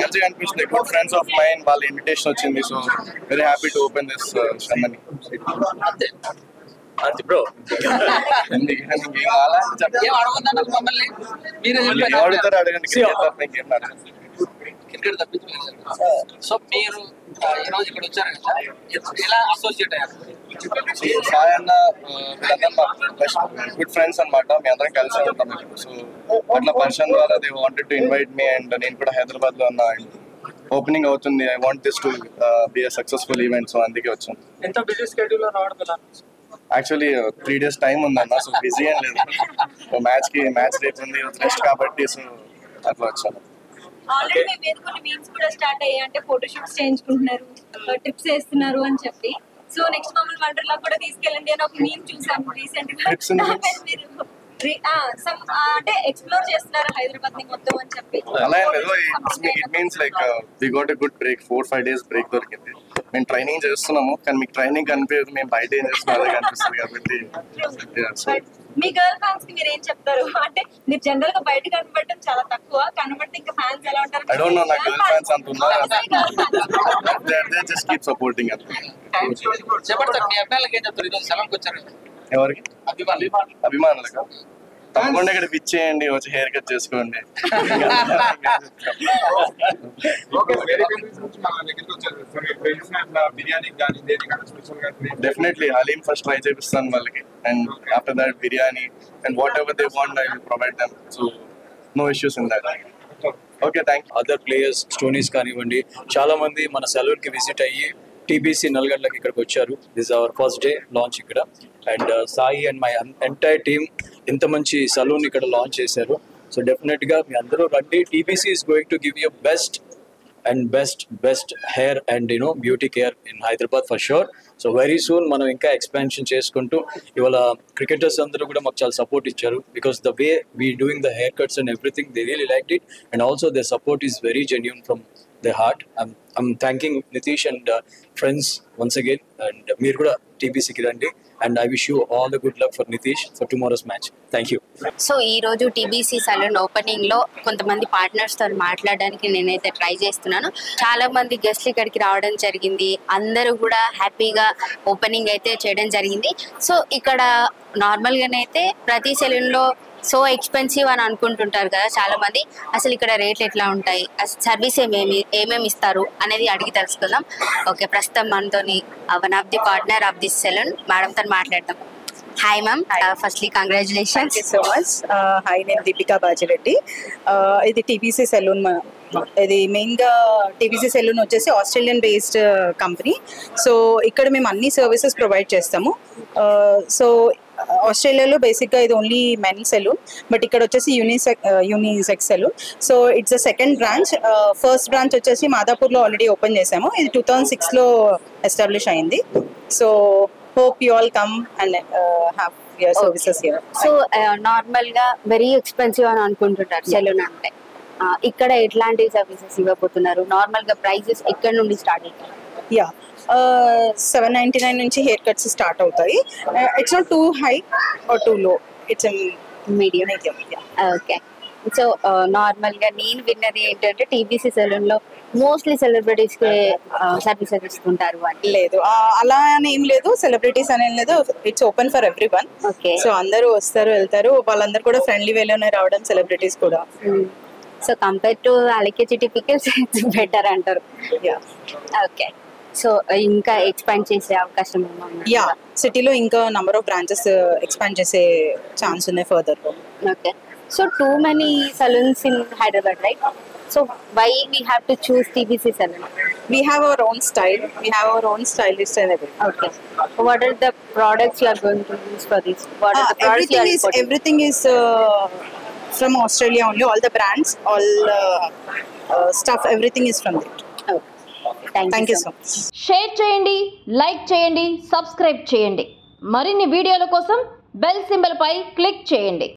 మంచిగా అనిపిస్తుంది. Good friends of mind వాళ్ళ ఇన్విటేషన్ వచ్చింది. So very happy to open this ceremony. Bro అడుగుతారు అడగండి. క్రికెట్ తప్పించలేదు. సో మీరు ఈ రోజు ఇక్కడ వచ్చారు కదా, ఎలా అసోసియేట్ అయ్యారు? సాయి అన్న గుడ్ ఫ్రెండ్స్ అనమాట. మీ అందరం కలిసి ఉంటాం. సో అట్లా పర్సన్ ద్వారా they wanted to invite me and నేను కూడా హైదరాబాద్ లో ఉన్నా. ఓపెనింగ్ అవుతుంది. I want this to be a successful event. So అందుకే వచ్చాను. ఎంత బిజీ స్కెడ్యూల్ లో రావడం ఎలా? యాక్చువల్లీ 3 days టైం ఉందన్న. సో బిజీ ఏం లేదు. సో మ్యాచ్ రేపు ఉంది, రెస్ట్ కాబట్టి సో అట్లా వచ్చాను. ఆల్రెడీ మీ మీద కొన్ని మీమ్స్ కూడా స్టార్ట్ అయ్యాయి. అంటే ఫోటో షూట్స్ చేయించుకుంటున్నారు, ట్రిప్స్ వేస్తున్నారు అని చెప్పి. సో నెక్స్ట్ మమ్మల్ని వండర్లా కూడా తీసుకెళ్ళండి అని ఒక మీమ్ చూసాము రీసెంట్ గా. అంటే ఎక్స్ప్లోర్ చేస్తున్నారు హైదరాబాద్ ని మొత్తం అని చెప్పి. అలా ఏం లేదు. It means like we got a good break. 4-5 days break దొరికింది. మేము ట్రైనింగ్ చేస్తున్నాము, కానీ మీకు ట్రైనింగ్ కనిపించదు. మేము బయట ఏం చేస్తున్నాం అదే కనిపిస్తుంది కాబట్టి. మీ గర్ల్ ఫ్యాన్స్ కి మీరు ఏం చెప్తారు? అంటే మీరు జనరల్ గా బయట కనబడటం చాలా తక్కువ, కనబడితే ఇంకా ఫ్యాన్స్ ఎలా ఉంటారు? I don't know. నా గర్ల్ ఫ్యాన్స్ అంటున్నారు. They just keep supporting at. చెప్పండి మీ అభిమానులకు ఏం చెప్తారు? ఈరోజు సెలవుకి వచ్చారు. ఎవరికి? అభిమానులకు తప్పకుండా ఇక్కడ పిచ్ చేయండి, వచ్చి హెయిర్ కట్ చేసుకోండి. డెఫినెట్లీ హలీం ఫస్ట్ ట్రై చేపిస్తాను వాళ్ళకి. And after that biryani and whatever they want I will provide them. So no issues in that. Okay, thank you. Other players Stoinis కానివ్వండి, చాలా మంది మన సెలూన్ కి విజిట్ అయ్యి టీబీసీ నల్గొండకి ఇక్కడికి వచ్చారు. This our first day launch ఇక్కడ. And Sai and my entire team ఇంత మంచి సలూన్ ఇక్కడ లాంచ్ చేశారు. సో డెఫినెట్ గా మీ అందరూ రండి. TBC is going to give you best hair and beauty care in Hyderabad for sure. So very soon మనం ఇంకా ఎక్స్పాన్షన్ చేసుకుంటూ ఇవాళ క్రికెటర్స్ అందరూ కూడా మాకు చాలా సపోర్ట్ ఇచ్చారు. Because the way we doing the hair cuts and everything they really like it. And also the support is very genuine from the heart. I'm thanking Nitish and friends once again. And మీరు కూడా టీబీసీకి రండి. And I wish you all the good luck for Nitish for tomorrow's match. Thank you. So ఈ రోజు TBC saloon opening లో కొంతమంది partners తో మాట్లాడడానికి నేనైతే ట్రై చేస్తున్నాను. చాలా మంది గెస్ట్లు ఇక్కడికి రావడం జరిగింది. అందరూ కూడా హ్యాపీగా ఓపెనింగ్ అయితే చేయడం జరిగింది. సో ఇక్కడ నార్మల్ గానైతే ప్రతి సెలూన్ లో సో ఎక్స్పెన్సివ్ అని అనుకుంటుంటారు కదా చాలా మంది. అసలు ఇక్కడ రేట్లు ఎట్లా ఉంటాయి, సర్వీస్ ఏమేమి ఇస్తారు అనేది అడిగి తెలుసుకుందాం. ఓకే, ప్రస్తుతం మనతోని one of the partner of this salon మేడంతో మాట్లాడదాం. Hi ma'am, firstly congratulations. So much. Hi, నేను దీపికా బాజిరెడ్డి. ఇది టీబీసీ సెలూన్. ఇది మెయిన్గా టీబీసీ సెలూన్ వచ్చేసి ఆస్ట్రేలియన్ బేస్డ్ కంపెనీ. సో ఇక్కడ మేము అన్ని సర్వీసెస్ ప్రొవైడ్ చేస్తాము. సో ఆస్ట్రేలియాలో బేసిక్గా ఇది ఓన్లీ మెన్ సెలూన్, బట్ ఇక్కడ వచ్చేసి unisex salon. So it's a second branch. First branch వచ్చేసి మాదాపూర్లో ఆల్రెడీ ఓపెన్ చేసాము. ఇది 2006లో ఎస్టాబ్లిష్ అయింది. So hope you all come and have your services here. So normal ga very expensive అని అనుకుంటుంటారు సెలూన్ అంటే. ఇక్కడ ఎట్లాంటి సర్వీసెస్ ఇవ్వబోతున్నారు? నార్మల్ గా ప్రైసెస్ ఎక్కడ నుండి స్టార్ట్ అవుతాయి? యా, 799 నుంచి హెయిర్ కట్స్ స్టార్ట్ అవుతాయి. It's not too high or too low, it's medium. Okay. So normal గా నేను విన్నది ఏంటంటే టీబీసీ సెలూన్ లో మోస్ట్లీ సెలబ్రిటీస్ కి సర్వీసెస్ ఇస్తుంటారు అని. లేదు, అలా అని ఏం లేదు. సెలబ్రిటీస్ అని ఏం లేదు. It's open for every one. So అందరూ వస్తారు వెళ్తారు. వాళ్ళందరూ కూడా ఫ్రెండ్లీ వేలోనే రావడం, సెలబ్రిటీస్ కూడా. సో కంపేర్ టు అలికేజీ టిపికల్స్ బెటర్ అంటారు. ఓకే. సో ఇంకా ఎక్స్పాండ్ చేసే అవకాశం ఉందా? యా, సిటీలో ఇంకా నంబర్ ఆఫ్ బ్రాంచెస్ ఎక్స్పాండ్ చేసే ఛాన్స్ ఉన్నాయి further. Okay. So too many saloons in Hyderabad, right? So why we have to choose TBC salon? We have our own style. We have our own stylist and everything. Okay. What are the products you are going to use for this? What are the products everything is from Australia only. All the brands, all stuff, everything is from there. Okay. Thank you so much. Share cheyandi, like cheyandi, subscribe cheyandi. మరిన్ని వీడియోల కోసం bell symbol పై click చేయండి.